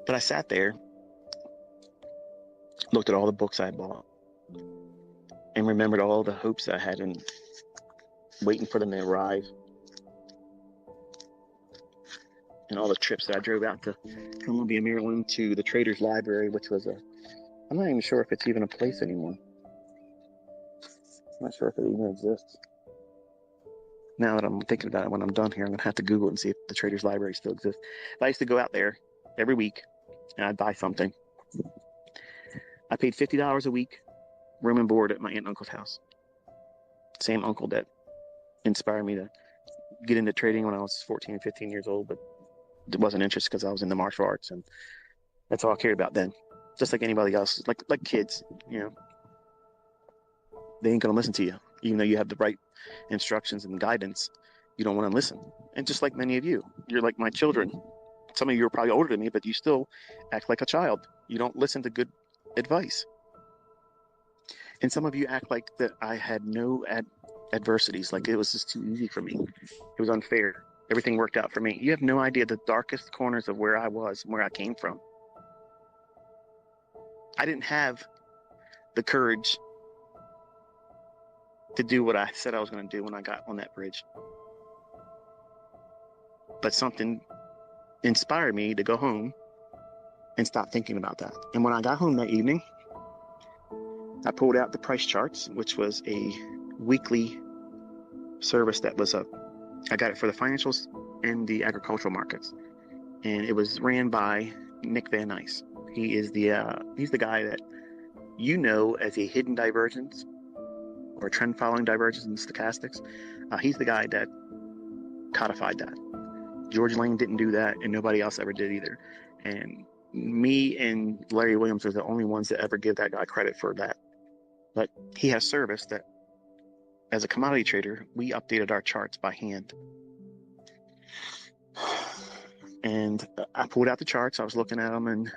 But I sat there, looked at all the books I bought, and remembered all the hopes I had in waiting for them to arrive, and all the trips that I drove out to Columbia, Maryland, to the Traders Library, which was I'm not even sure if it's even a place anymore. I'm not sure if it even exists. Now that I'm thinking about it, when I'm done here, I'm going to have to Google it and see if the Traders Library still exists. But I used to go out there every week, and I'd buy something. I paid $50 a week, room and board at my aunt and uncle's house. Same uncle that inspired me to get into trading when I was 14 and 15 years old, but it wasn't interested because I was into martial arts, and that's all I cared about then. Just like anybody else, like kids, they ain't gonna listen to you, even though you have the right instructions and guidance. You don't want to listen. And just like many of you, you're like my children. Some of you are probably older than me, but you still act like a child. You don't listen to good advice. And some of you act like that I had no adversities, like it was just too easy for me. It was unfair. Everything worked out for me. You have no idea the darkest corners of where I was and where I came from. I didn't have the courage to do what I said I was going to do when I got on that bridge. But something inspired me to go home and stop thinking about that. And when I got home that evening, I pulled out the price charts, which was a weekly service that was I got it for the financials and the agricultural markets. And it was ran by Nick Van Nice. He's the guy that as a hidden divergence or trend following divergence in stochastics. He's the guy that codified that. George Lane didn't do that, and nobody else ever did either. And me and Larry Williams are the only ones that ever give that guy credit for that. But he had a service that, as a commodity trader, we updated our charts by hand. And I pulled out the charts. I was looking at them, and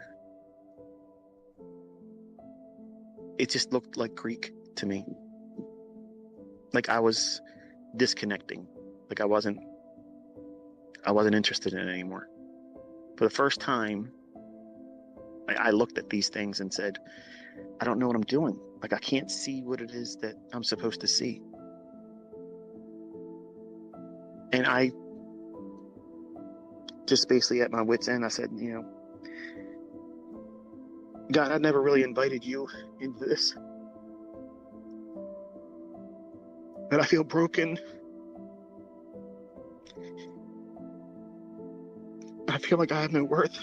it just looked like Greek to me. Like I was disconnecting. Like I wasn't interested in it anymore. For the first time, I looked at these things and said, I don't know what I'm doing. Like I can't see what it is that I'm supposed to see. And I just basically at my wit's end, I said, God, I never really invited you into this. But I feel broken. I feel like I have no worth.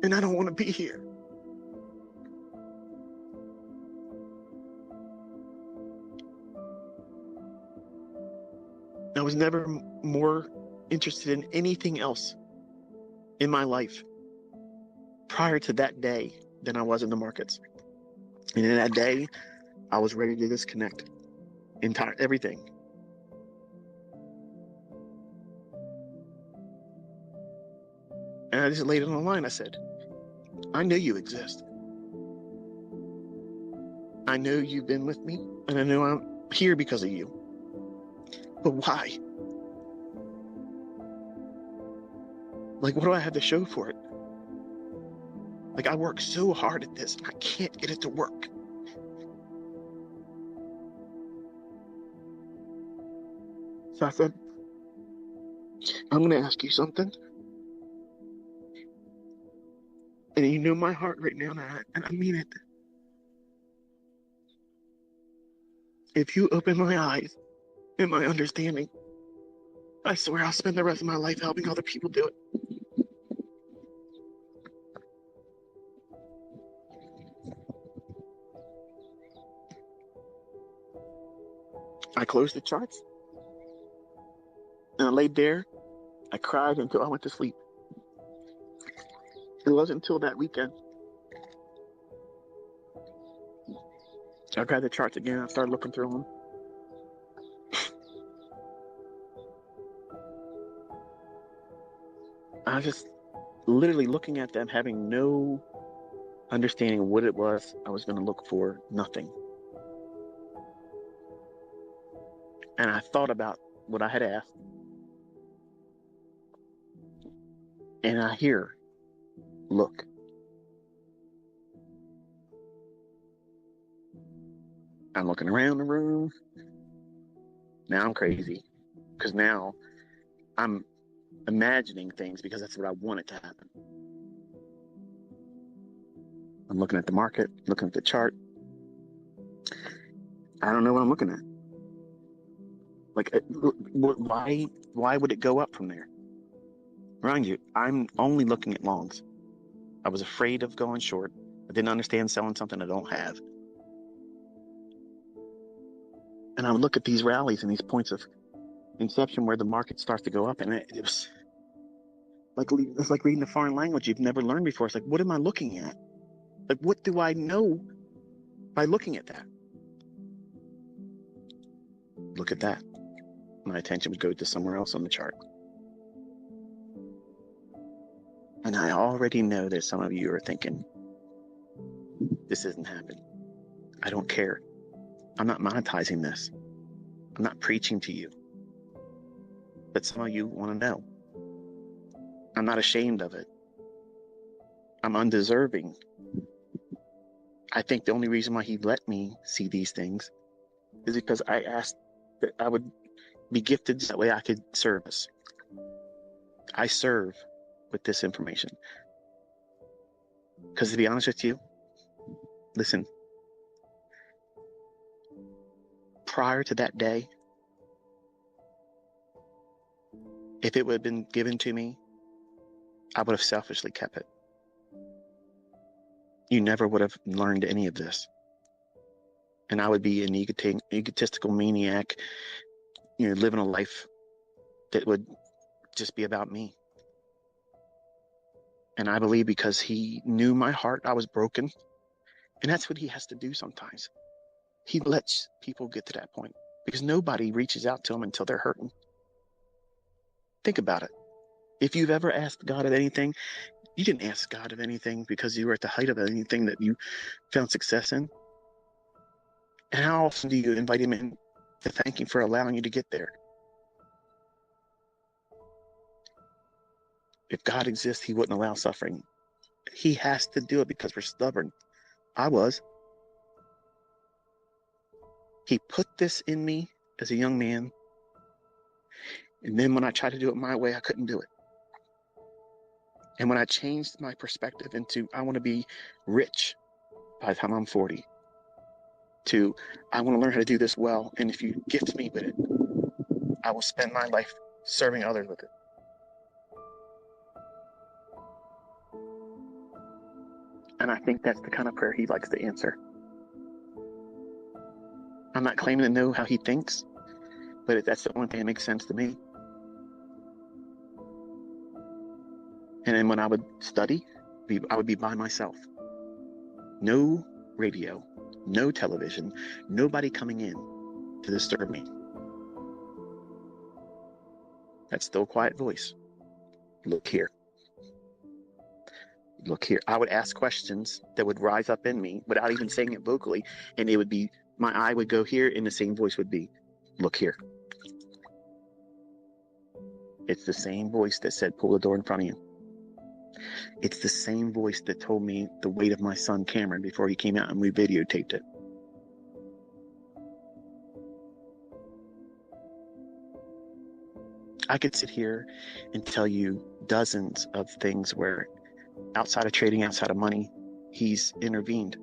And I don't want to be here. I was never more interested in anything else in my life prior to that day than I was in the markets. And in that day, I was ready to disconnect everything. And I just laid it on the line. I said, I know you exist. I know you've been with me, and I know I'm here because of you. But why? Like, what do I have to show for it? Like, I work so hard at this, and I can't get it to work. So I said, I'm going to ask you something. And you know my heart right now, and I mean it. If you open my eyes and my understanding, I swear I'll spend the rest of my life helping other people do it. I closed the charts, and I laid there. I cried until I went to sleep. It wasn't until that weekend I grabbed the charts again. I started looking through them. I was just literally looking at them, having no understanding of what it was I was going to look for. Nothing. And I thought about what I had asked. And I hear, look. I'm looking around the room. Now I'm crazy because now I'm imagining things because that's what I want it to happen. I'm looking at the market, looking at the chart. I don't know what I'm looking at. Like, why would it go up from there? Mind you, I'm only looking at longs. I was afraid of going short. I didn't understand selling something I don't have. And I would look at these rallies and these points of inception where the market starts to go up, and it was like, it's like reading a foreign language you've never learned before. It's like, what am I looking at? Like, what do I know by looking at that? Look at that. My attention would go to somewhere else on the chart. And I already know that some of you are thinking, this isn't happening. I don't care. I'm not monetizing this. I'm not preaching to you. But some of you want to know. I'm not ashamed of it. I'm undeserving. I think the only reason why he let me see these things is because I asked that I would be gifted so that way I could service. I serve with this information. Because to be honest with you, listen, prior to that day, if it would have been given to me, I would have selfishly kept it. You never would have learned any of this. And I would be an egotistical maniac, living a life that would just be about me. And I believe because he knew my heart, I was broken. And that's what he has to do sometimes. He lets people get to that point because nobody reaches out to him until they're hurting. Think about it. If you've ever asked God of anything, you didn't ask God of anything because you were at the height of anything that you found success in. And how often do you invite him in to thank him for allowing you to get there? If God exists, he wouldn't allow suffering. He has to do it because we're stubborn. I was. He put this in me as a young man. And then when I tried to do it my way, I couldn't do it. And when I changed my perspective into, I want to be rich by the time I'm 40, to, I want to learn how to do this well. And if you gift me with it, I will spend my life serving others with it. And I think that's the kind of prayer he likes to answer. I'm not claiming to know how he thinks, but that's the only thing that makes sense to me. And then when I would study, I would be by myself. No radio, no television, nobody coming in to disturb me. That still quiet voice. Look here. Look here. I would ask questions that would rise up in me without even saying it vocally. And it would be, my eye would go here and the same voice would be, look here. It's the same voice that said, pull the door in front of you. It's the same voice that told me the weight of my son Cameron before he came out and we videotaped it. I could sit here and tell you dozens of things where outside of trading, outside of money, he's intervened.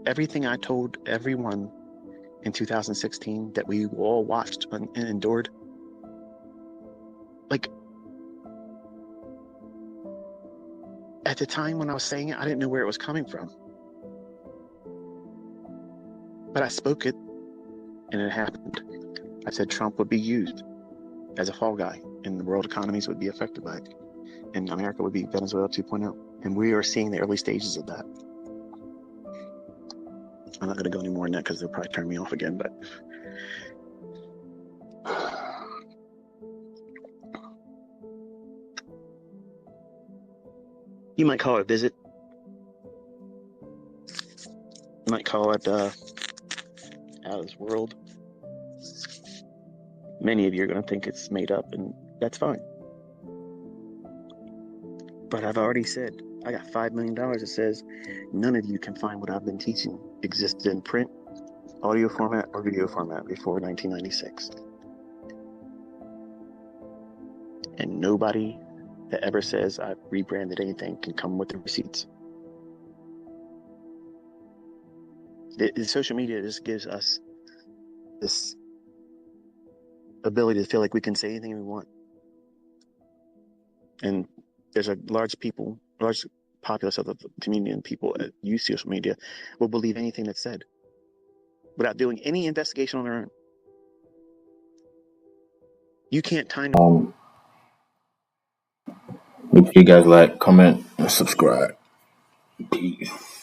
Everything I told everyone in 2016 that we all watched and endured, like, at the time when I was saying it, I didn't know where it was coming from. But I spoke it, and it happened. I said Trump would be used as a fall guy, and the world economies would be affected by it. And America would be Venezuela 2.0. And we are seeing the early stages of that. I'm not going to go any more in that because they'll probably turn me off again, but you might call it a visit. You might call it out of this world. Many of you are going to think it's made up, and That's fine. But I've already said I got $5 million that says none of you can find what I've been teaching existed in print, audio format, or video format before 1996. And nobody that ever says I've rebranded anything can come with the receipts. The social media just gives us this ability to feel like we can say anything we want. And there's a large populace of the community and people that use social media will believe anything that's said without doing any investigation on their own. You can't time. Make sure you guys like, comment, and subscribe. Peace.